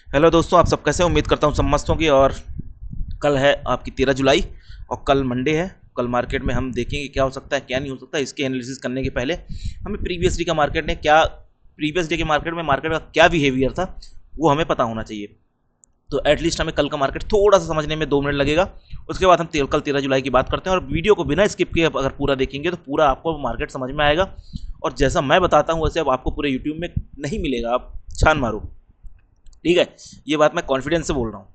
Hello दोस्तों, आप सब कैसे हैं? उम्मीद करता हूँ सब मस्त होंगे। और कल है आपकी 13 जुलाई और कल मंडे है। कल मार्केट में हम देखेंगे क्या हो सकता है क्या नहीं हो सकता। इसके एनालिसिस करने के पहले हमें प्रीवियस डे के मार्केट में मार्केट का क्या बिहेवियर था वो हमें पता होना चाहिए। तो एटलीस्ट हमें कल का मार्केट थोड़ा सा समझने में 2 मिनट लगेगा। उसके बाद हम कल 13 जुलाई की बात करते हैं और वीडियो को बिना स्किप किए अगर पूरा देखेंगे तो पूरा आपको मार्केट समझ में आएगा। और जैसा मैं बताता हूँ वैसे अब आपको पूरे यूट्यूब में नहीं मिलेगा, आप छान मारो। ठीक है, ये बात मैं कॉन्फिडेंस से बोल रहा हूँ।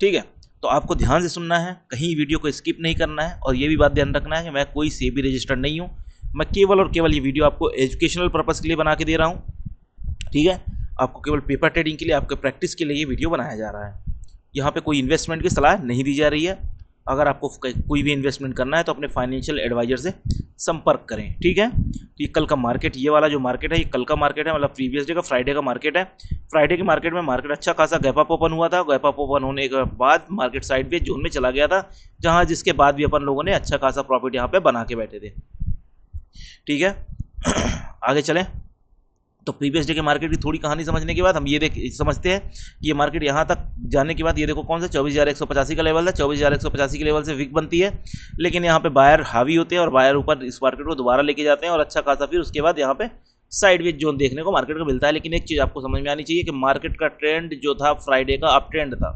ठीक है, तो आपको ध्यान से सुनना है, कहीं वीडियो को स्किप नहीं करना है। और ये भी बात ध्यान रखना है कि मैं कोई सेबी रजिस्टर्ड नहीं हूँ। मैं केवल और केवल ये वीडियो आपको एजुकेशनल पर्पज़ के लिए बना के दे रहा हूँ। ठीक है, आपको केवल पेपर ट्रेडिंग के लिए, आपके प्रैक्टिस के लिए ये वीडियो बनाया जा रहा है। यहाँ पे कोई इन्वेस्टमेंट की सलाह नहीं दी जा रही है। अगर आपको कोई भी इन्वेस्टमेंट करना है तो अपने फाइनेंशियल एडवाइजर से संपर्क करें। ठीक है, तो ये कल का मार्केट, ये वाला जो मार्केट है ये कल का मार्केट है, मतलब प्रीवियस डे का फ्राइडे का मार्केट है। फ्राइडे के मार्केट में मार्केट अच्छा खासा गैप अप ओपन हुआ था। गैप अप ओपन होने के बाद मार्केट साइडवेज जोन में चला गया था, जहाँ जिसके बाद भी अपन लोगों ने अच्छा खासा प्रॉफिट यहाँ पे बना के बैठे थे। ठीक है, आगे चलें। तो प्रीवियस डे के मार्केट की थोड़ी कहानी समझने के बाद हम ये समझते हैं कि ये मार्केट यहाँ तक जाने के बाद ये देखो कौन सा 24,185 का लेवल है। 24,185 के लेवल से विक बनती है, लेकिन यहाँ पे बायर हावी होते हैं और बायर ऊपर इस मार्केट को दोबारा लेके जाते हैं और अच्छा खासा फिर उसके बाद यहाँ पे साइडवेज जोन देखने को मार्केट को मिलता है। लेकिन एक चीज़ आपको समझ में आनी चाहिए कि मार्केट का ट्रेंड जो था फ्राइडे का अप ट्रेंड था।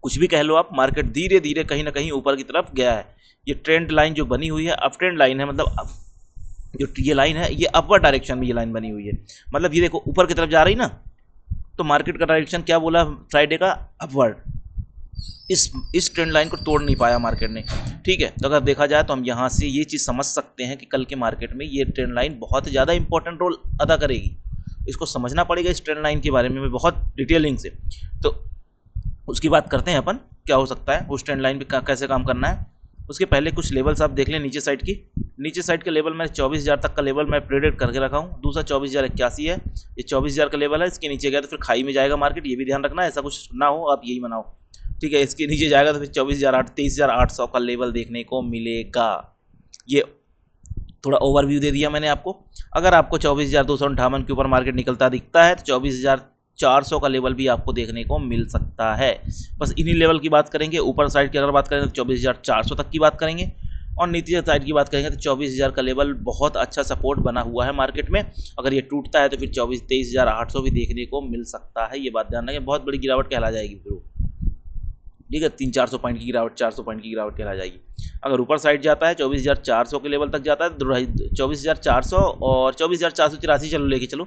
कुछ भी कह लो आप, मार्केट धीरे धीरे कहीं ना कहीं ऊपर की तरफ गया है। ये ट्रेंड लाइन जो बनी हुई है अप ट्रेंड लाइन है, मतलब जो ये लाइन है ये अपवर्ड डायरेक्शन में ये लाइन बनी हुई है। मतलब ये देखो ऊपर की तरफ जा रही ना, तो मार्केट का डायरेक्शन क्या बोला फ्राइडे का? अपवर्ड। इस ट्रेंड लाइन को तोड़ नहीं पाया मार्केट ने। ठीक है, तो अगर देखा जाए तो हम यहाँ से ये चीज़ समझ सकते हैं कि कल के मार्केट में ये ट्रेंड लाइन बहुत ज़्यादा इंपॉर्टेंट रोल अदा करेगी। इसको समझना पड़ेगा इस ट्रेंड लाइन के बारे में बहुत डिटेलिंग से। तो उसकी बात करते हैं अपन, क्या हो सकता है उस ट्रेंड लाइन पे कैसे काम करना है। उसके पहले कुछ लेवल्स आप देख लें नीचे साइड की। नीचे साइड के लेवल में 24,000 तक का लेवल मैं प्रेडिक्ट करके रखा हूँ। दूसरा 24,081 है, ये 24,000 का लेवल है। इसके नीचे गया तो फिर खाई में जाएगा मार्केट, ये भी ध्यान रखना है, ऐसा कुछ ना हो आप यही मनाओ। ठीक है, इसके नीचे जाएगा तो फिर 23,800 का लेवल देखने को मिलेगा। ये थोड़ा ओवरव्यू दे दिया मैंने आपको। अगर आपको 24,258 के ऊपर मार्केट निकलता दिखता है तो 24,400 का लेवल भी आपको देखने को मिल सकता है। बस इन्हीं लेवल की बात करेंगे। ऊपर साइड की अगर बात करें तो 24,400 तक की बात करेंगे और नीचे साइड की बात करेंगे तो 24,000 का लेवल बहुत अच्छा सपोर्ट बना हुआ है मार्केट में। अगर ये टूटता है तो फिर 23,800 भी देखने को मिल सकता है। ये बात ध्यान रखें, बहुत बड़ी गिरावट कहला जाएगी फिर वो। ठीक है, 300-400 पॉइंट की गिरावट, 400 पॉइंट की गिरावट कहला जाएगी। अगर ऊपर साइड जाता है 24,400 के लेवल तक जाता है तो 24,400 और 24,483 चलो लेके चलो,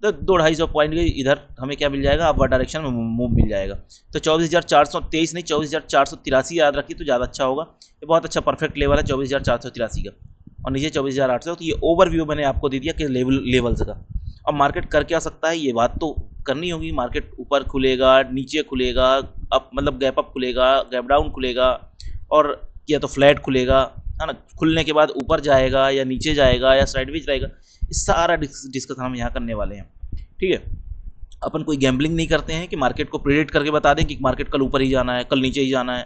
तो 200-250 पॉइंट के इधर हमें क्या मिल जाएगा? अपवर्ड डायरेक्शन में मूव मिल जाएगा। तो 24,423 नहीं 24,483 याद रखिए तो ज़्यादा अच्छा होगा। ये बहुत अच्छा परफेक्ट लेवल है 24,483 का। और नीचे 24,800। तो ये ओवरव्यू मैंने आपको दे दिया कि लेवल्स का। अब मार्केट कर क्या सकता है ये बात तो करनी होगी। मार्केट ऊपर खुलेगा, नीचे खुलेगा, अप मतलब गैप अप खुलेगा, गैप डाउन खुलेगा, और या तो फ्लैट खुलेगा, है ना। खुलने के बाद ऊपर जाएगा या नीचे जाएगा या साइडवेज रहेगा, इस सारा डिस्कशन हम यहाँ करने वाले हैं। ठीक है, अपन कोई गैम्बलिंग नहीं करते हैं कि मार्केट को प्रेडिक्ट करके बता दें कि मार्केट कल ऊपर ही जाना है, कल नीचे ही जाना है।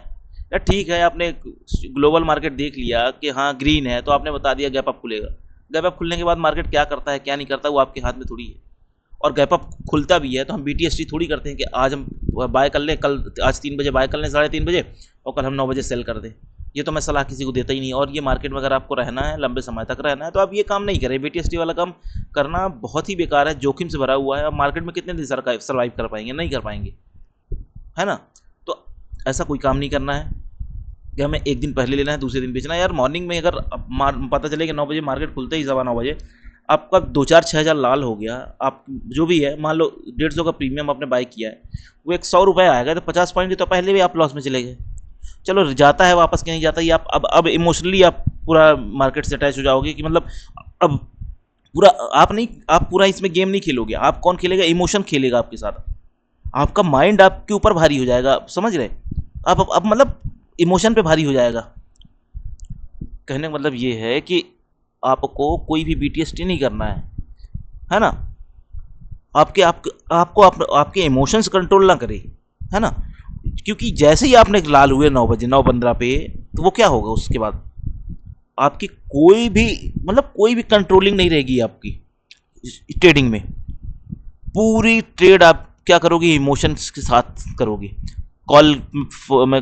या ठीक है, आपने ग्लोबल मार्केट देख लिया कि हाँ ग्रीन है तो आपने बता दिया गैप अप खुलेगा। गैप अप खुलने के बाद मार्केट क्या करता है क्या नहीं करता वो आपके हाथ में थोड़ी है। और गैप अप खुलता भी है तो हम BTST थोड़ी करते हैं कि आज हम बाय कर लें, कल आज 3 बजे बाय कर लें, 3:30 बजे, और कल हम 9 बजे सेल कर दें। ये तो मैं सलाह किसी को देता ही नहीं। और ये मार्केट में अगर आपको रहना है, लंबे समय तक रहना है, तो आप ये काम नहीं करें। BTST वाला काम करना बहुत ही बेकार है, जोखिम से भरा हुआ है। अब मार्केट में कितने दिन सर्वाइव कर पाएंगे? नहीं कर पाएंगे, है ना। तो ऐसा कोई काम नहीं करना है कि हमें एक दिन पहले लेना है दूसरे दिन बेचना है। यार मॉर्निंग में अगर पता चले कि 9 बजे मार्केट खुलते ही 9:15 आपका 2-4-6 हज़ार लाल हो गया, आप जो भी है मान लो 150 का प्रीमियम आपने बाय किया है, वो एक 100 रुपये आएगा तो 50 पॉइंट तो पहले भी आप लॉस में चले गए। चलो जाता है वापस के नहीं जाता, ये आप अब इमोशनली आप पूरा मार्केट से अटैच हो जाओगे कि मतलब अब पूरा आप नहीं, आप पूरा इसमें गेम नहीं खेलोगे। आप कौन खेलेगा? इमोशन खेलेगा आपके साथ। आपका माइंड आपके ऊपर भारी हो जाएगा, समझ रहे? आप अब मतलब इमोशन पे भारी हो जाएगा। कहने का मतलब ये है कि आपको कोई भी BTST नहीं करना है ना। आपके इमोशंस कंट्रोल ना करे, है ना। क्योंकि जैसे ही आपने लाल हुए 9 बजे 9:15 पे, तो वो क्या होगा उसके बाद? आपकी कोई भी कंट्रोलिंग नहीं रहेगी आपकी ट्रेडिंग में। पूरी ट्रेड आप क्या करोगे, इमोशंस के साथ करोगे। कॉल में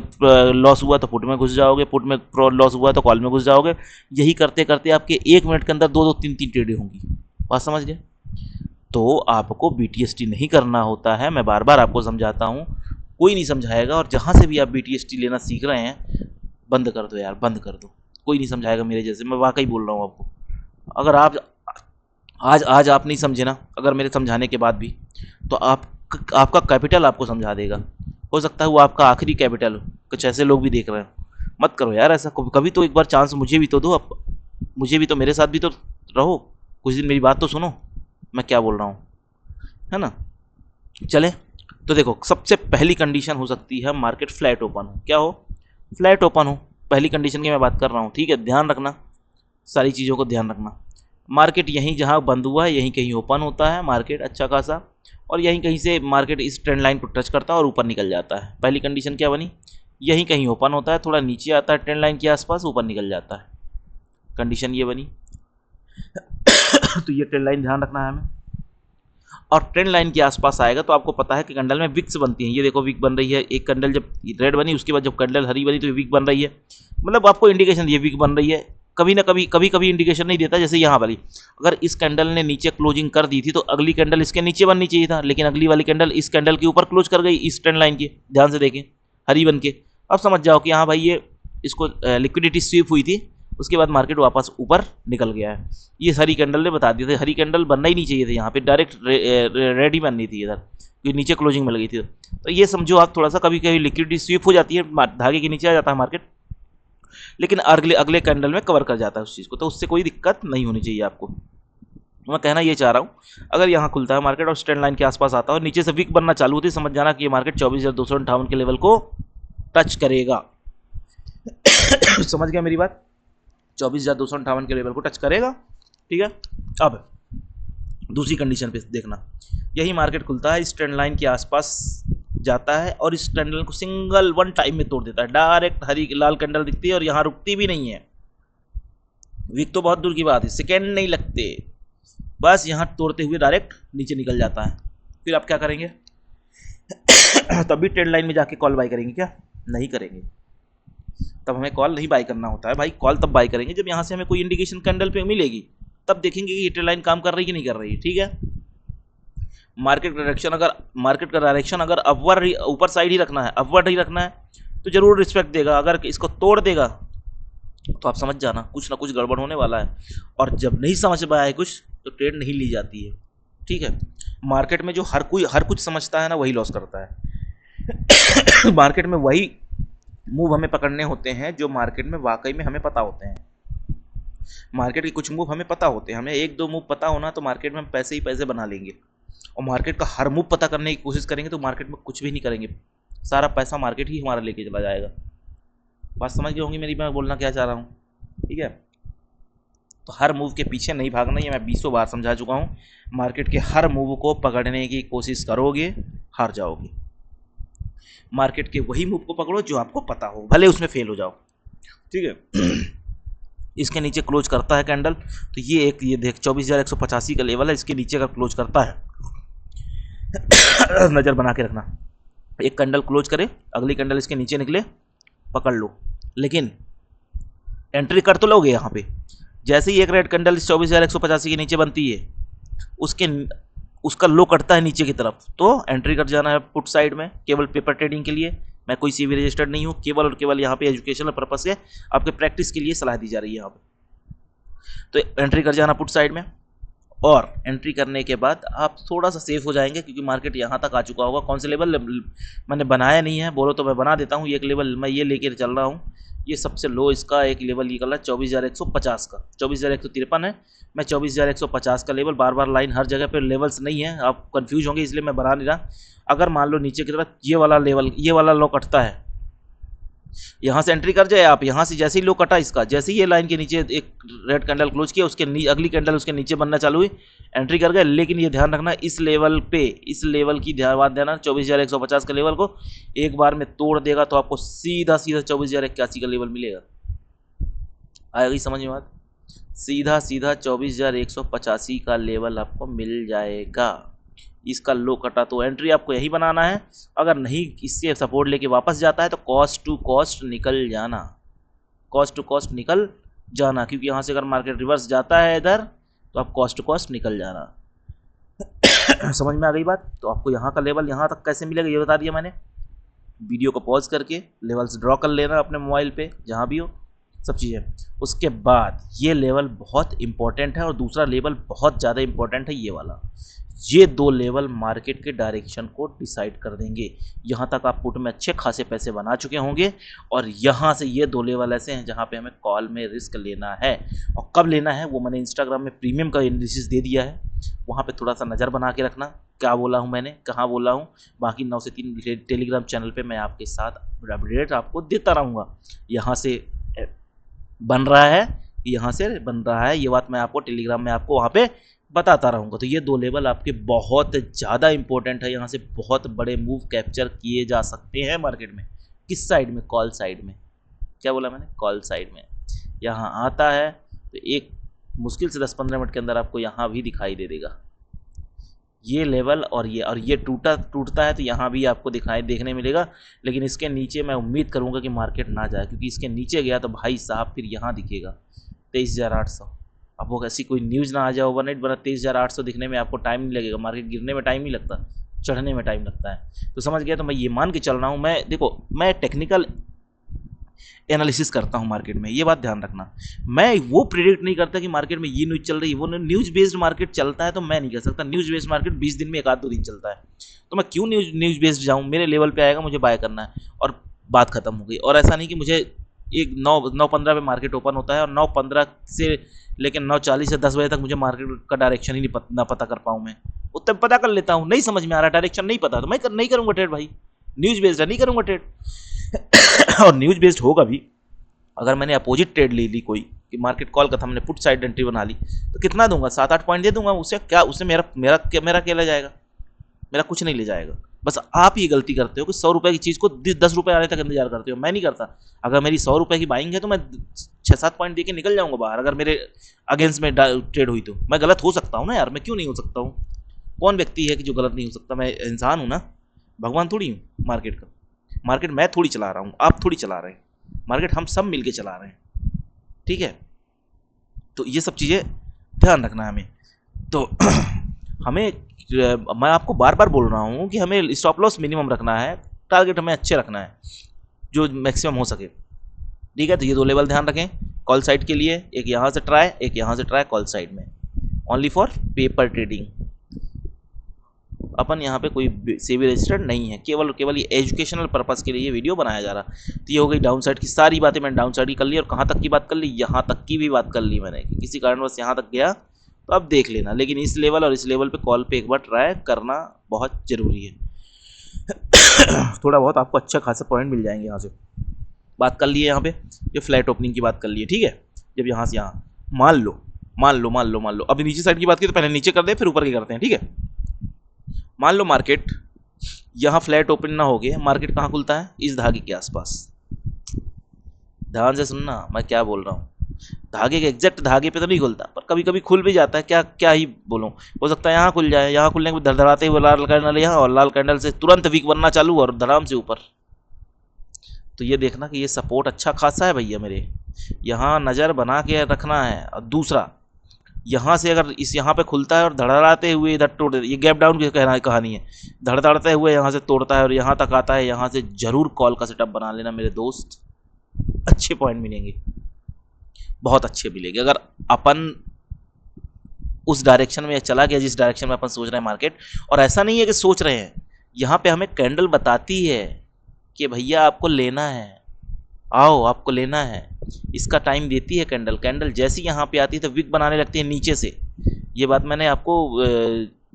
लॉस हुआ तो पुट में घुस जाओगे, पुट में लॉस हुआ तो कॉल में घुस जाओगे। यही करते करते आपके 1 मिनट के अंदर 2-2 3-3 ट्रेडें होंगी। बात समझ गए। तो आपको BTST नहीं करना होता है, मैं बार बार आपको समझाता हूँ, कोई नहीं समझाएगा। और जहाँ से भी आप BTST लेना सीख रहे हैं, बंद कर दो यार, बंद कर दो। कोई नहीं समझाएगा मेरे जैसे, मैं वाकई बोल रहा हूँ आपको। अगर आप आज आज आप नहीं समझे ना, अगर मेरे समझाने के बाद भी, तो आपका कैपिटल आपको समझा देगा। हो सकता है वो आपका आखिरी कैपिटल हो। कुछ ऐसे लोग भी देख रहे हैं। मत करो यार ऐसा। कभी तो एक बार चांस मुझे भी तो दो। मुझे भी तो, मेरे साथ भी तो रहो कुछ दिन, मेरी बात तो सुनो मैं क्या बोल रहा हूँ, है ना। चले तो देखो, सबसे पहली कंडीशन हो सकती है मार्केट फ्लैट ओपन हो। क्या हो? फ्लैट ओपन हो। पहली कंडीशन की मैं बात कर रहा हूँ, ठीक है। ध्यान रखना, सारी चीज़ों को ध्यान रखना। मार्केट यहीं जहाँ बंद हुआ है यहीं कहीं ओपन होता है मार्केट अच्छा खासा, और यहीं कहीं से मार्केट इस ट्रेंड लाइन को टच करता है और ऊपर निकल जाता है। पहली कंडीशन क्या बनी? यहीं कहीं ओपन होता है, थोड़ा नीचे आता है ट्रेंड लाइन के आसपास, ऊपर निकल जाता है। कंडीशन ये बनी। तो ये ट्रेंड लाइन ध्यान रखना है हमें। और ट्रेंड लाइन के आसपास आएगा तो आपको पता है कि कैंडल में विक्स बनती है। ये देखो विक बन रही है। एक कैंडल जब रेड बनी, उसके बाद जब कैंडल हरी बनी तो विक बन रही है। मतलब आपको इंडिकेशन ये विक बन रही है। कभी ना कभी, कभी कभी इंडिकेशन नहीं देता। जैसे यहाँ वाली, अगर इस कैंडल ने नीचे क्लोजिंग कर दी थी तो अगली कैंडल इसके नीचे बननी चाहिए था, लेकिन अगली वाली कैंडल इस कैंडल के ऊपर क्लोज कर गई, इस ट्रेंड लाइन की। ध्यान से देखें, हरी बन के। अब समझ जाओ कि हाँ भाई, ये इसको लिक्विडिटी स्वीप हुई थी, उसके बाद मार्केट वापस ऊपर निकल गया है। ये हरी कैंडल ने बता दिया था। हरी कैंडल बनना ही नहीं चाहिए था यहाँ पे, डायरेक्ट रेड ही बननी थी इधर, क्योंकि नीचे क्लोजिंग मिल गई थी। तो ये समझो आप, थोड़ा सा कभी कभी लिक्विडिटी स्वीप हो जाती है, धागे के नीचे आ जाता है मार्केट, लेकिन अगले अगले कैंडल में कवर कर जाता है उस चीज़ को। तो उससे कोई दिक्कत नहीं होनी चाहिए आपको। मैं कहना ये चाह रहा हूँ, अगर यहाँ खुलता है मार्केट और स्टैंड लाइन के आसपास आता है और नीचे से विक बनना चालू होती है, समझ जाना कि ये मार्केट 24,258 के लेवल को टच करेगा। समझ गया मेरी बात? 24,258 के लेवल को टच करेगा, ठीक है। अब दूसरी कंडीशन पे देखना, यही मार्केट खुलता है, इस ट्रेंड लाइन के आसपास जाता है और इस ट्रेंड लाइन को सिंगल वन टाइम में तोड़ देता है। डायरेक्ट हरी लाल कैंडल दिखती है और यहाँ रुकती भी नहीं है। वीक तो बहुत दूर की बात है, सेकेंड नहीं लगते, बस यहाँ तोड़ते हुए डायरेक्ट नीचे निकल जाता है। फिर आप क्या करेंगे? तब भी ट्रेंड लाइन में जाके कॉल बाई करेंगे क्या? नहीं करेंगे। तब हमें कॉल नहीं बाई करना होता है भाई। कॉल तब बाई करेंगे जब यहाँ से हमें कोई इंडिकेशन कैंडल पे मिलेगी, तब देखेंगे कि ये ट्रेंड लाइन काम कर रही है कि नहीं कर रही है, ठीक है। मार्केट का डायरेक्शन अगर अपवर्ड, ऊपर साइड ही रखना है, अपवर्ड ही रखना है, तो जरूर रिस्पेक्ट देगा। अगर इसको तोड़ देगा तो आप समझ जाना कुछ ना कुछ गड़बड़ होने वाला है। और जब नहीं समझ में आए कुछ, तो ट्रेड नहीं ली जाती है, ठीक है। मार्केट में जो हर कुछ समझता है ना, वही लॉस करता है। मार्केट में वही मूव हमें पकड़ने होते हैं जो मार्केट में वाकई में हमें पता होते हैं। मार्केट के कुछ मूव हमें पता होते हैं, हमें 1-2 मूव पता होना तो मार्केट में हम पैसे ही पैसे बना लेंगे। और मार्केट का हर मूव पता करने की कोशिश करेंगे तो मार्केट में कुछ भी नहीं करेंगे, सारा पैसा मार्केट ही हमारा लेके चला जाएगा। बात समझ गए होंगी मेरी, मैं बोलना क्या चाह रहा हूँ, ठीक है। तो हर मूव के पीछे नहीं भागना, ये मैं 20 बार समझा चुका हूँ। मार्केट के हर मूव को पकड़ने की कोशिश करोगे, हार जाओगे। मार्केट के वही मूव को पकड़ो जो आपको पता हो, भले उसमें फेल हो जाओ, ठीक है। इसके नीचे क्लोज करता है कैंडल, तो ये देख 24,185 का लेवल है, इसके नीचे अगर क्लोज करता है, नज़र बना के रखना। एक कैंडल क्लोज करे, अगली कैंडल इसके नीचे निकले, पकड़ लो, लेकिन एंट्री कर तो लोगे यहाँ पे। जैसे ही एक रेड कैंडल इस 24,185 के नीचे बनती है, उसका लो कटता है नीचे की तरफ, तो एंट्री कर जाना है पुट साइड में, केवल पेपर ट्रेडिंग के लिए। मैं कोई सीवी रजिस्टर्ड नहीं हूँ, केवल और केवल यहाँ पे एजुकेशनल पर्पस से आपके प्रैक्टिस के लिए सलाह दी जा रही है यहाँ पे। तो एंट्री कर जाना पुट साइड में, और एंट्री करने के बाद आप थोड़ा सा सेफ हो जाएंगे, क्योंकि मार्केट यहाँ तक आ चुका होगा। कौन से लेवल मैंने बनाया नहीं है, बोलो तो मैं बना देता हूँ। एक लेवल मैं ये लेकर चल रहा हूँ, ये सबसे लो इसका एक लेवल निकल रहा है 24,150 का। 24,153 है, मैं 24,150 का लेवल, बार बार लाइन हर जगह पे लेवल्स नहीं है, आप कंफ्यूज होंगे, इसलिए मैं बना नहीं रहा। अगर मान लो नीचे की तरफ ये वाला लेवल, ये वाला लो कटता है, यहाँ से एंट्री कर जाए आप। यहाँ से जैसे ही लो कटा इसका, जैसे ही ये लाइन के नीचे एक रेड कैंडल क्लोज किया, उसके अगली कैंडल उसके नीचे बनना चालू हुई, एंट्री कर गए। लेकिन ये ध्यान रखना, इस लेवल पे, इस लेवल की ध्यान देना, 24,150 के लेवल को एक बार में तोड़ देगा तो आपको सीधा सीधा 24,081 का लेवल मिलेगा। आ गई समझ में बात? सीधा सीधा 24,185 का लेवल आपको मिल जाएगा। इसका लो कटा तो एंट्री आपको यही बनाना है। अगर नहीं इससे सपोर्ट लेके वापस जाता है तो कॉस्ट टू कॉस्ट निकल जाना, कॉस्ट टू कॉस्ट निकल जाना, क्योंकि यहाँ से अगर मार्केट रिवर्स जाता है इधर तो आप कॉस्ट टू कॉस्ट निकल जाना। समझ में आ गई बात? तो आपको यहाँ का लेवल यहाँ तक कैसे मिलेगा ये बता दिया मैंने। वीडियो को पॉज करके लेवल्स ड्रॉ कर लेना अपने मोबाइल पे जहाँ भी हो, सब चीज़ें। उसके बाद ये लेवल बहुत इंपॉर्टेंट है और दूसरा लेवल बहुत ज़्यादा इंपॉर्टेंट है ये वाला। ये दो लेवल मार्केट के डायरेक्शन को डिसाइड कर देंगे। यहाँ तक आप पुट में अच्छे खासे पैसे बना चुके होंगे और यहाँ से ये दो लेवल ऐसे हैं जहाँ पे हमें कॉल में रिस्क लेना है। और कब लेना है वो मैंने इंस्टाग्राम में प्रीमियम का एनालिसिस दे दिया है, वहाँ पे थोड़ा सा नज़र बना के रखना क्या बोला हूँ मैंने, कहाँ बोला हूँ। बाकी 9 से 3 टेलीग्राम चैनल पे मैं आपके साथ अपडेट आपको देता रहूँगा। यहाँ से बन रहा है, यहाँ से बन रहा है, ये बात मैं आपको टेलीग्राम में आपको वहाँ पे बताता रहूँगा। तो ये दो लेवल आपके बहुत ज़्यादा इंपॉर्टेंट है। यहाँ से बहुत बड़े मूव कैप्चर किए जा सकते हैं मार्केट में। किस साइड में? कॉल साइड में। क्या बोला मैंने? कॉल साइड में। यहाँ आता है तो एक मुश्किल से 10-15 मिनट के अंदर आपको यहाँ भी दिखाई दे देगा ये लेवल, और ये टूटता है तो यहाँ भी आपको देखने मिलेगा। लेकिन इसके नीचे मैं उम्मीद करूँगा कि मार्केट ना जाए, क्योंकि इसके नीचे गया तो भाई साहब फिर यहाँ दिखेगा 23,800। अब वो ऐसी कोई न्यूज़ ना आ जाए ओवरनाइट बना 23,800 दिखने में आपको टाइम नहीं लगेगा। मार्केट गिरने में टाइम नहीं लगता, चढ़ने में टाइम लगता है। तो समझ गया? तो मैं ये मान के चल रहा हूँ, मैं देखो मैं टेक्निकल एनालिसिस करता हूँ मार्केट में, ये बात ध्यान रखना। मैं वो प्रिडिक्ट नहीं करता कि मार्केट में ये न्यूज़ चल रही है, वो न्यूज़ बेस्ड मार्केट चलता है तो मैं नहीं कर सकता। न्यूज़ बेस्ड मार्केट 20 दिन में 1-2 दिन चलता है, तो मैं क्यों न्यूज़ बेस्ड जाऊँ? मेरे लेवल पे आएगा, मुझे बाय करना है और बात खत्म हो गई। और ऐसा नहीं कि मुझे एक 9:15 पे मार्केट ओपन होता है और 9:15 से लेकिन 9:40 से 10 बजे तक मुझे मार्केट का डायरेक्शन ही ना पता कर पाऊँ। मैं उतना पता कर लेता हूँ, नहीं समझ में आ रहा डायरेक्शन नहीं पता तो मैं नहीं करूँगा ट्रेड भाई। न्यूज़ बेस्ड है, नहीं करूँगा ट्रेड। और न्यूज़ बेस्ड होगा भी, अगर मैंने अपोजिट ट्रेड ले ली कोई कि मार्केट कॉल का था, हमने पुट साइड एंट्री बना ली, तो कितना दूंगा? 7-8 पॉइंट दे दूंगा। उससे क्या, उससे मेरा क्या ले जाएगा? मेरा कुछ नहीं ले जाएगा। बस आप ही गलती करते हो कि 100 रुपये की चीज़ को 10 रुपये आने तक इंतजार करते हो। मैं नहीं करता। अगर मेरी 100 रुपये की बाइंग है तो मैं 6-7 पॉइंट दे के निकल जाऊंगा बाहर। अगर मेरे अगेंस्ट में ट्रेड हुई तो मैं गलत हो सकता हूँ ना यार, मैं क्यों नहीं हो सकता हूँ? कौन व्यक्ति है कि जो गलत नहीं हो सकता? मैं इंसान हूँ ना, भगवान थोड़ी हूँ मार्केट का। मार्केट मैं थोड़ी चला रहा हूँ, आप थोड़ी चला रहे हैं, मार्केट हम सब मिलके चला रहे हैं, ठीक है? तो ये सब चीज़ें ध्यान रखना है हमें। तो हमें, मैं आपको बार बार बोल रहा हूँ कि हमें स्टॉप लॉस मिनिमम रखना है, टारगेट हमें अच्छे रखना है जो मैक्सिमम हो सके, ठीक है? तो ये दो लेवल ध्यान रखें कॉल साइड के लिए, एक यहाँ से ट्राई, एक यहाँ से ट्राई कॉल साइड में, ओनली फॉर पेपर ट्रेडिंग। अपन यहाँ पे कोई सेबी रजिस्टर्ड नहीं है, केवल ये एजुकेशनल पर्पस के लिए ये वीडियो बनाया जा रहा। तो ये हो गई डाउन साइड की सारी बातें, मैंने डाउन साइड की कर ली। और कहाँ तक की बात कर ली? यहाँ तक की भी बात कर ली मैंने कि किसी कारणवश यहाँ तक गया तो अब देख लेना, लेकिन इस लेवल और इस लेवल पे कॉल पे एक बार ट्राई करना बहुत ज़रूरी है। थोड़ा बहुत आपको अच्छा खासा पॉइंट मिल जाएंगे। यहाँ से बात कर लिए, यहाँ पे ये फ्लैट ओपनिंग की बात कर लिए, ठीक है? जब यहाँ से यहाँ मान लो अभी नीचे साइड की बात की तो पहले नीचे कर दे फिर ऊपर की करते हैं, ठीक है? मान लो मार्केट यहाँ फ्लैट ओपन ना हो गया, मार्केट कहाँ खुलता है? इस धागे के आसपास। ध्यान से सुनना मैं क्या बोल रहा हूँ, धागे के एग्जैक्ट धागे पे तो नहीं खुलता, पर कभी कभी खुल भी जाता है। क्या ही बोलूँ, हो सकता है यहाँ खुल जाए, यहाँ खुलने के धड़धड़ाते हुए लाल कैंडल यहाँ, और लाल कैंडल से तुरंत वीक बनना चालू और धड़ाम से ऊपर। तो ये देखना कि ये सपोर्ट अच्छा खासा है भैया मेरे, यहाँ नज़र बना के रखना है। और दूसरा, यहाँ से अगर इस यहाँ पे खुलता है और धड़धड़ाते हुए इधर तोड़, ये गैप डाउन की कहानी है, धड़धड़ाते हुए यहाँ से तोड़ता है और यहाँ तक आता है, यहाँ से जरूर कॉल का सेटअप बना लेना मेरे दोस्त, अच्छे पॉइंट मिलेंगे, बहुत अच्छे मिलेंगे। अगर अपन उस डायरेक्शन में चला गया जिस डायरेक्शन में अपन सोच रहे हैं मार्केट, और ऐसा नहीं है कि सोच रहे हैं, यहाँ पे हमें कैंडल बताती है कि भैया आपको लेना है, आओ आपको लेना है, इसका टाइम देती है कैंडल जैसी यहाँ पे आती है तो विक बनाने लगती है नीचे से। ये बात मैंने आपको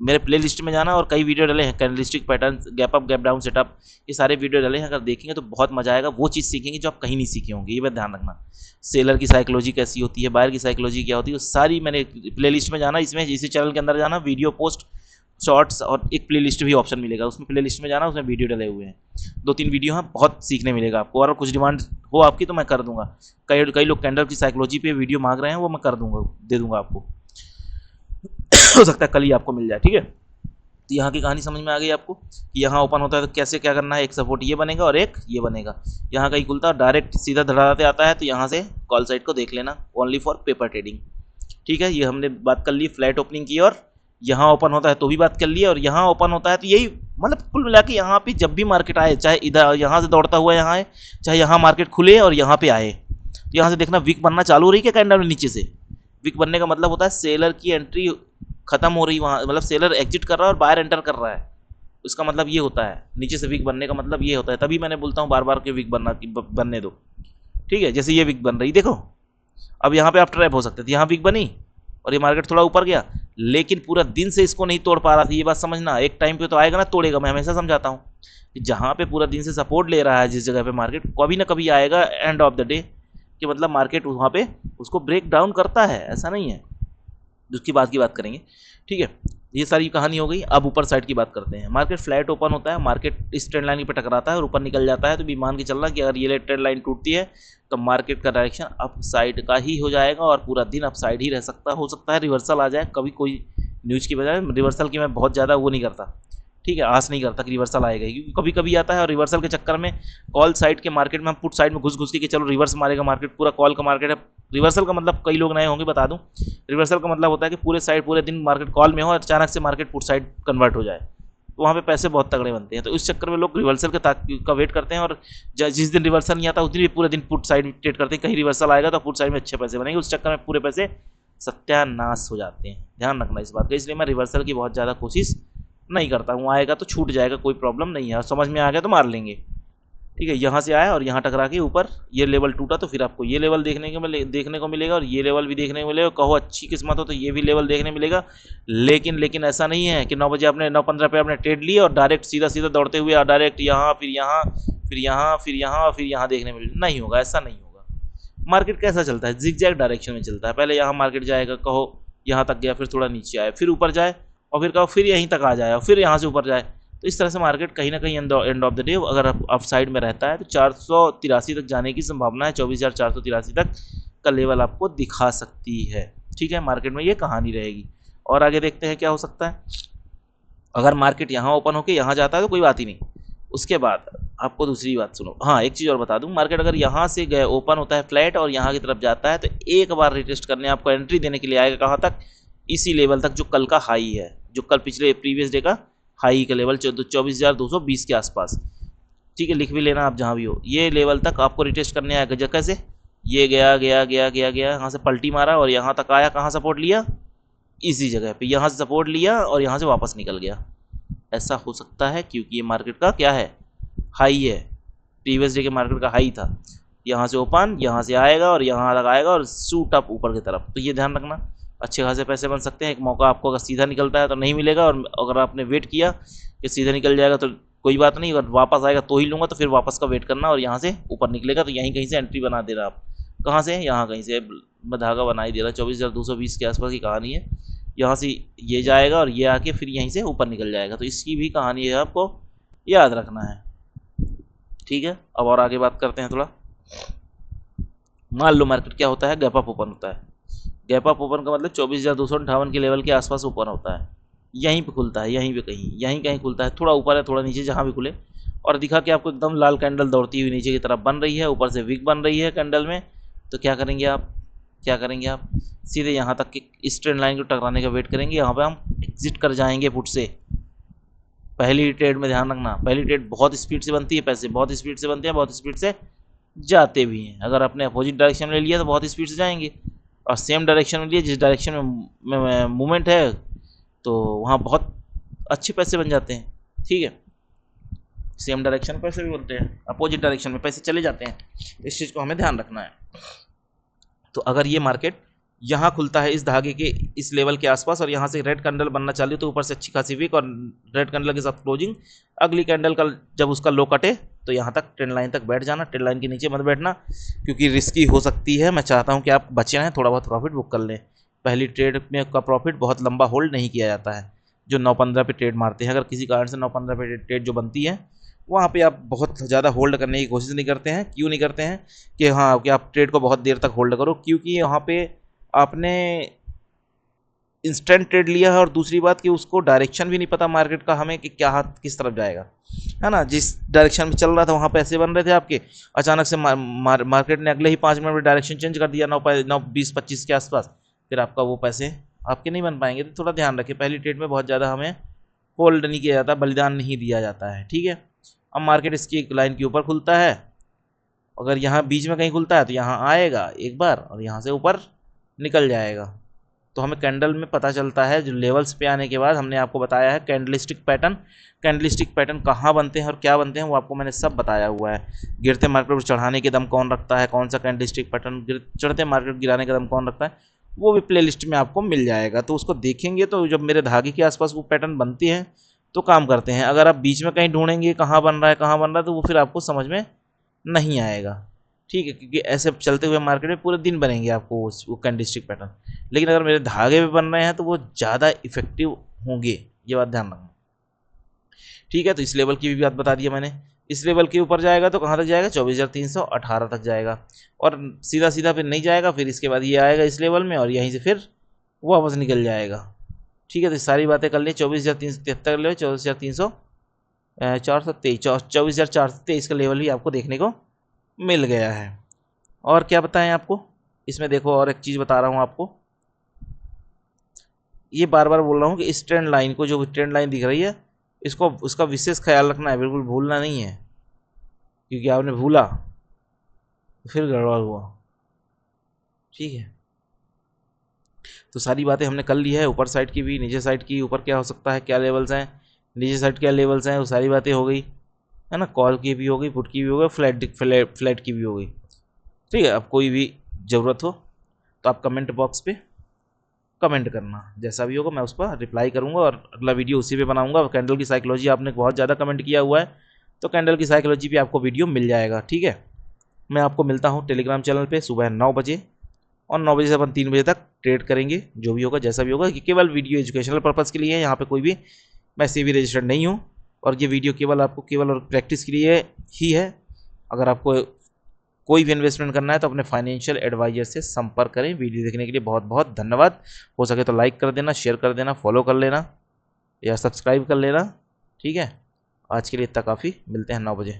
मेरे प्ले लिस्ट में जाना और कई वीडियो डले हैं, candlestick pattern, gap up gap down setup, ये सारे वीडियो डले हैं। अगर देखेंगे तो बहुत मजा आएगा, वो चीज़ सीखेंगे जो आप कहीं नहीं सीखे होंगे, ये बात ध्यान रखना। सेलर की साइकोलॉजी कैसी होती है, बायर की साइकोलॉजी क्या होती है, वो सारी मैंने प्ले लिस्ट में जाना, इसमें इसी चैनल के अंदर जाना, वीडियो पोस्ट शॉर्ट्स और एक प्ले लिस्ट भी ऑप्शन मिलेगा, उसमें प्ले लिस्ट में जाना, उसमें वीडियो डले हुए हैं 2-3 वीडियो हैं, बहुत सीखने मिलेगा आपको। और कुछ डिमांड हो आपकी तो मैं कर दूंगा, कई लोग कैंडल की साइकोलॉजी पे वीडियो मांग रहे हैं, वो मैं कर दूंगा, दे दूंगा आपको। हो सकता है कल ही आपको मिल जाए, ठीक है? तो यहाँ की कहानी समझ में आ गई आपको कि यहाँ ओपन होता है तो कैसे क्या करना है। एक सपोर्ट ये बनेगा और एक ये बनेगा, यहाँ कहीं खुलता है डायरेक्ट सीधा धड़ाते आता है, तो यहाँ से कॉल साइड को देख लेना, ओनली फॉर पेपर ट्रेडिंग। ठीक है, ये हमने बात कर ली फ्लैट ओपनिंग की, और यहाँ ओपन होता है तो भी बात कर ली, और यहाँ ओपन होता है तो यही मतलब कुल मिला के यहाँ पे जब भी मार्केट आए, चाहे इधर यहाँ से दौड़ता हुआ यहाँ आए, चाहे यहाँ मार्केट खुले और यहाँ पे आए, तो यहाँ से देखना विक बनना चालू हो रही है क्या कैंडल में नीचे से। विक बनने का मतलब होता है सेलर की एंट्री खत्म हो रही वहाँ, मतलब सेलर एग्जिट कर रहा है और बायर एंटर कर रहा है, उसका मतलब ये होता है नीचे से विक बनने का मतलब ये होता है। तभी मैंने बोलता हूँ बार बार के विक बनने दो। ठीक है, जैसे ये विक बन रही देखो, अब यहाँ पे आप ट्रैप हो सकते थे, यहाँ विक बनी और ये मार्केट थोड़ा ऊपर गया, लेकिन पूरा दिन से इसको नहीं तोड़ पा रहा था। ये बात समझना, एक टाइम पे तो आएगा ना तोड़ेगा। मैं हमेशा समझाता हूँ कि जहाँ पे पूरा दिन से सपोर्ट ले रहा है जिस जगह पे मार्केट, कभी ना कभी आएगा एंड ऑफ द डे कि मतलब मार्केट वहाँ पे उसको ब्रेक डाउन करता है, ऐसा नहीं है। उसकी बात करेंगे। ठीक है, ये सारी कहानी हो गई। अब ऊपर साइड की बात करते हैं। मार्केट फ्लैट ओपन होता है, मार्केट इस ट्रेंड लाइन पे टकराता है और ऊपर निकल जाता है, तो भी मान के चलना कि अगर ये ट्रेंड लाइन टूटती है तो मार्केट का डायरेक्शन अप साइड का ही हो जाएगा और पूरा दिन अप साइड ही रह सकता, हो सकता है रिवर्सल आ जाए कभी, कोई न्यूज़ की बजाय रिवर्सल की मैं बहुत ज़्यादा वो नहीं करता। ठीक है, आस नहीं करता कि रिवर्सल आएगा, क्योंकि कभी कभी आता है और रिवर्सल के चक्कर में कॉल साइड के मार्केट में हम पुट साइड में घुस घुस के कि चलो रिवर्स मारेगा मार्केट, पूरा कॉल का मार्केट है। रिवर्सल का मतलब कई लोग नए होंगे बता दूं, रिवर्सल का मतलब होता है कि पूरे साइड पूरे दिन मार्केट कॉल में हो और अचानक से मार्केट पुट साइड कन्वर्ट हो जाए, तो वहाँ पे पैसे बहुत तगड़े बनते हैं। तो इस चक्कर में लोग रिवर्सल का वेट करते हैं, और जिस दिन रिवर्सल नहीं आता उस दिन भी पूरे दिन पुट साइड ट्रेड करते हैं, कहीं रिवर्सल आएगा तो पुट साइड में अच्छे पैसे बनेंगे, उस चक्कर में पूरे पैसे सत्यानाश हो जाते हैं। ध्यान रखना इस बात का, इसलिए मैं रिवर्सल की बहुत ज़्यादा कोशिश नहीं करता हूँ। आएगा तो छूट जाएगा, कोई प्रॉब्लम नहीं है, और समझ में आ गया तो मार लेंगे। ठीक है, यहाँ से आया और यहाँ टकरा के ऊपर ये लेवल टूटा, तो फिर आपको ये लेवल देखने को मिलेगा और ये लेवल भी देखने को मिलेगा। कहो अच्छी किस्मत हो तो ये भी लेवल देखने मिलेगा, लेकिन ऐसा नहीं है कि 9 बजे आपने 9:15 पे आपने ट्रेड लिया और डायरेक्ट सीधा दौड़ते हुए डायरेक्ट यहाँ फिर यहाँ फिर यहाँ फिर यहाँ फिर यहाँ देखने मिले, नहीं होगा, ऐसा नहीं होगा। मार्केट कैसा चलता है, जिगजैग डायरेक्शन में चलता है। पहले यहाँ मार्केट जाएगा, कहो यहाँ तक गया, फिर थोड़ा नीचे आए, फिर ऊपर जाए, और फिर कहो फिर यहीं तक आ जाए, और फिर यहाँ से ऊपर जाए। तो इस तरह से मार्केट कहीं ना कहीं एंड ऑफ द डे अगर अप साइड में रहता है तो 483 तक जाने की संभावना है, 24,483 तक का लेवल आपको दिखा सकती है। ठीक है, मार्केट में ये कहानी रहेगी। और आगे देखते हैं क्या हो सकता है। अगर मार्केट यहाँ ओपन होकर यहाँ जाता है तो कोई बात ही नहीं, उसके बाद आपको दूसरी बात सुनो। हाँ, एक चीज़ और बता दूं, मार्केट अगर यहाँ से गए ओपन होता है फ्लैट और यहाँ की तरफ जाता है तो एक बार रिटेस्ट करने आपको एंट्री देने के लिए आएगा, कहाँ तक, इसी लेवल तक जो कल का हाई है, जो कल पिछले प्रीवियस डे का हाई का लेवल 24,220 के आसपास। ठीक है, लिख भी लेना आप जहाँ भी हो, ये लेवल तक आपको रिटेस्ट करने आएगा। जगह से ये गया गया गया गया गया यहाँ से पलटी मारा और यहाँ तक आया, कहाँ सपोर्ट लिया, इसी जगह पे यहाँ से सपोर्ट लिया और यहाँ से वापस निकल गया। ऐसा हो सकता है क्योंकि ये मार्केट का क्या है, हाई है, प्रीवियस डे के मार्केट का हाई था। यहाँ से ओपन, यहाँ से आएगा और यहाँ तक आएगा और शूट अप ऊपर की तरफ, तो ये ध्यान रखना, अच्छे खासे पैसे बन सकते हैं। एक मौका आपको अगर सीधा निकलता है तो नहीं मिलेगा, और अगर आपने वेट किया कि सीधा निकल जाएगा तो कोई बात नहीं, अगर वापस आएगा तो ही लूँगा, तो फिर वापस का वेट करना और यहाँ से ऊपर निकलेगा तो यहीं कहीं से एंट्री बना दे रहा आप। कहाँ से, यहाँ कहीं से मैं धागा बना ही दे रहा, 24,220 के आसपास की कहानी है। यहाँ से ये जाएगा और ये आके फिर यहीं से ऊपर निकल जाएगा, तो इसकी भी कहानी है, आपको याद रखना है। ठीक है, अब और आगे बात करते हैं थोड़ा। मान लो मार्केट क्या होता है, गैप अप ओपन होता है। गैप अप ओपन का मतलब 24,258 के लेवल के आसपास ओपन होता है, यहीं पे खुलता है, यहीं पे यहीं कहीं खुलता है, थोड़ा ऊपर है थोड़ा नीचे, जहाँ भी खुले, और दिखा कि आपको एकदम लाल कैंडल दौड़ती हुई नीचे की तरफ बन रही है, ऊपर से विक बन रही है कैंडल में, तो क्या करेंगे आप सीधे यहाँ तक कि इस ट्रेंड लाइन को टकराने का वेट करेंगे। यहाँ पे हम एग्जिट कर जाएंगे पुट से। पहली ट्रेड में ध्यान रखना, पहली ट्रेड बहुत स्पीड से बनती है, पैसे बहुत स्पीड से बनते हैं, बहुत स्पीड से जाते भी हैं। अगर आपने अपोजिट डायरेक्शन में लिया तो बहुत स्पीड से जाएंगे, और सेम डायरेक्शन में लिए जिस डायरेक्शन में मूवमेंट है तो वहाँ बहुत अच्छे पैसे बन जाते हैं। ठीक है, सेम डायरेक्शन पैसे भी बनते हैं, अपोजिट डायरेक्शन में पैसे चले जाते हैं, इस चीज़ को हमें ध्यान रखना है। तो अगर ये मार्केट यहाँ खुलता है इस धागे के इस लेवल के आसपास और यहाँ से रेड कैंडल बनना चालू, तो ऊपर से अच्छी खासी वीक और रेड कैंडल के साथ क्लोजिंग, अगली कैंडल का जब उसका लो कटे तो यहाँ तक ट्रेंड लाइन तक बैठ जाना, ट्रेंड लाइन के नीचे मत बैठना, क्योंकि रिस्की हो सकती है। मैं चाहता हूँ कि आप बचे हैं, थोड़ा बहुत प्रॉफिट बुक कर लें। पहली ट्रेड में का प्रॉफिट बहुत लंबा होल्ड नहीं किया जाता है, जो 9:15 पे ट्रेड मारते हैं। अगर किसी कारण से 9:15 पे ट्रेड जो बनती है वहाँ पे आप बहुत ज़्यादा होल्ड करने की कोशिश नहीं करते हैं। क्यों नहीं करते हैं कि हाँ कि आप ट्रेड को बहुत देर तक होल्ड करो, क्योंकि यहाँ पे आपने इंस्टेंट ट्रेड लिया है, और दूसरी बात कि उसको डायरेक्शन भी नहीं पता मार्केट का हमें कि क्या हाथ किस तरफ जाएगा, है ना। जिस डायरेक्शन में चल रहा था वहाँ पैसे बन रहे थे आपके, अचानक से मार्केट ने अगले ही 5 मिनट में डायरेक्शन चेंज कर दिया 9:20-25 के आसपास, फिर आपका वो पैसे आपके नहीं बन पाएंगे। तो थोड़ा ध्यान रखें, पहली ट्रेड में बहुत ज़्यादा हमें होल्ड नहीं किया जाता, बलिदान नहीं दिया जाता है, ठीक है। अब मार्केट इसकी एक लाइन के ऊपर खुलता है, अगर यहाँ बीच में कहीं खुलता है तो यहाँ आएगा एक बार और यहाँ से ऊपर निकल जाएगा। तो हमें कैंडल में पता चलता है, जो लेवल्स पे आने के बाद हमने आपको बताया है कैंडलिस्टिक पैटर्न कहाँ बनते हैं और क्या बनते हैं, वो आपको मैंने सब बताया हुआ है। गिरते मार्केट को चढ़ाने के दम कौन रखता है, कौन सा कैंडलिस्टिक पैटर्न, चढ़ते मार्केट गिराने का दम कौन रखता है, वो भी प्लेलिस्ट में आपको मिल जाएगा। तो उसको देखेंगे तो जब मेरे धागे के आसपास वो पैटर्न बनती है तो काम करते हैं। अगर आप बीच में कहीं ढूंढेंगे कहाँ बन रहा है तो वो फिर आपको समझ में नहीं आएगा, ठीक है, क्योंकि ऐसे चलते हुए मार्केट में पूरे दिन बनेंगे आपको वो कैंडलस्टिक पैटर्न। लेकिन अगर मेरे धागे पे बन रहे हैं तो वो ज़्यादा इफेक्टिव होंगे, ये बात ध्यान रखना, ठीक है। तो इस लेवल की भी बात बता दी मैंने। इस लेवल के ऊपर जाएगा तो कहाँ तक जाएगा, 24,318 तक जाएगा, और सीधा सीधा फिर नहीं जाएगा, फिर इसके बाद ये आएगा इस लेवल में और यहीं से फिर वापस निकल जाएगा, ठीक है। तो सारी बातें कर ली, 24,373 लेवल, 24,423 का लेवल भी आपको देखने को मिल गया है। और क्या बताएं आपको, इसमें देखो और एक चीज़ बता रहा हूँ आपको, ये बार बार बोल रहा हूँ कि इस ट्रेंड लाइन को, जो ट्रेंड लाइन दिख रही है, इसको उसका विशेष ख्याल रखना है, बिल्कुल भूलना नहीं है, क्योंकि आपने भूला तो फिर गड़बड़ हुआ, ठीक है। तो सारी बातें हमने कर ली है, ऊपर साइड की भी, नीचे साइड की, ऊपर क्या हो सकता है, क्या लेवल्स हैं, नीचे साइड क्या लेवल्स हैं, वो सारी बातें हो गई, है ना। कॉल की भी हो गई, पुट की भी हो गई, फ्लैट की भी हो गई, ठीक है। अब कोई भी ज़रूरत हो तो आप कमेंट बॉक्स पे कमेंट करना, जैसा भी होगा मैं उस पर रिप्लाई करूँगा और अगला वीडियो उसी पे बनाऊँगा। कैंडल की साइकोलॉजी आपने बहुत ज़्यादा कमेंट किया हुआ है, तो कैंडल की साइकोलॉजी भी आपको वीडियो मिल जाएगा, ठीक है। मैं आपको मिलता हूँ टेलीग्राम चैनल पे सुबह 9 बजे, और 9 बजे से अपन 3 बजे तक ट्रेड करेंगे, जो भी होगा जैसा भी होगा। ये केवल वीडियो एजुकेशनल पर्पज़ के लिए है, यहाँ पे कोई भी मैं भी रजिस्टर्ड नहीं हूँ, और ये वीडियो केवल आपको केवल और प्रैक्टिस के लिए ही है। अगर आपको कोई भी इन्वेस्टमेंट करना है तो अपने फाइनेंशियल एडवाइजर से संपर्क करें। वीडियो देखने के लिए बहुत बहुत धन्यवाद। हो सके तो लाइक कर देना, शेयर कर देना, फॉलो कर लेना या सब्सक्राइब कर लेना, ठीक है। आज के लिए इतना काफ़ी, मिलते हैं 9 बजे।